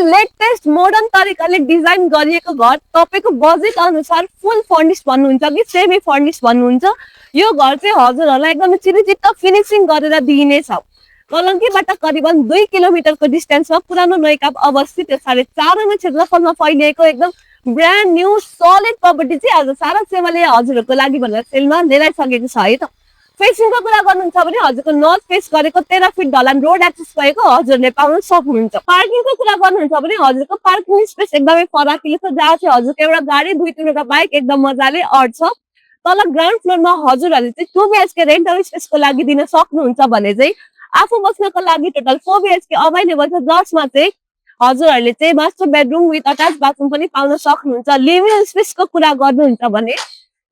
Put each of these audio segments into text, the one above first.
Latest modern तरिकाले design गरिएको घर तपाईको बजेट अनुसार फुल फर्निश भन्नुहुन्छ कि सेमी फर्निश भन्नुहुन्छ। यो घर चाहिँ हजुरहरूलाई एकदमै चिरिचित्त फिनिसिङ गरेर दिइनेछ। कलङ्कीबाट करिबन 2 किलोमिटरको डिस्टेन्समा पुरानो नैकाप अवस्थित यो 4.5 आना क्षेत्रफलमा फैलिएको एकदम ब्रान्ड न्यू सलिड प्रपर्टी चाहिँ आज सारा सेवाले हजुरहरूको लागि भनेर सेलमा लिएर आइसकेको छ है त। फेसिङको कुरा गर्नुहुन्छ भने हजुरको नर्थ फेस गरेको 13 फिट ढलान रोड एक्सेस भएको हजुरले पाउन सक्नुहुन्छ। पार्किङको कुरा गर्नुहुन्छ भने हजुरको पार्किङ स्पेस एकदमै फराकिलो छ, जहाँ चाहिँ हजुरको एउटा गाडी 2-3 बाइक एकदम मजाले अट्छ। तल ग्राउन्ड फ्लोरमा हजुरहरूले चाहिँ 2 BHK रेन्टल स्पेसको लागि दिन सक्नुहुन्छ भने चाहिँ आफू बस्नको लागि टोटल 4 BHK अभाइलेबल छ, जसमा चाहिँ हजुरहरूले चाहिँ master bedroom with attach bathroom पनि पाउन सक्नुहुन्छ। लिभिङ स्पेसको कुरा गर्नुहुन्छ भने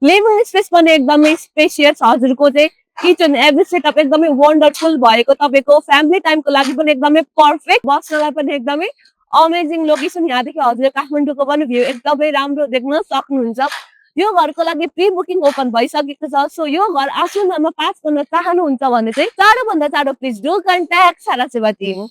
लिभिङ स्पेस पनि एकदमै स्पेसियस, हजुरको चाहिँ किचन एभ्री सेटअप एकदमै वन्डरफुल भएको, तपाईको फ्यामिली टाइमको लागि पनि एकदमै पर्फेक्ट, बस्नलाई पनि एकदमै अमेजिङ लोकेसन। यहाँदेखि हजुरले काठमाडौँको पनि भ्यू एकदमै राम्रो देख्न सक्नुहुन्छ। यो घरको लागि प्री बुकिङ ओपन भइसकेको छ। सो यो घर आफ्नो नाममा पास गर्न चाहनुहुन्छ भने चाहिँ चाँडो भन्दा चाँडो प्लिज डु कन्ट्याक्ट सारा सेवा टिम।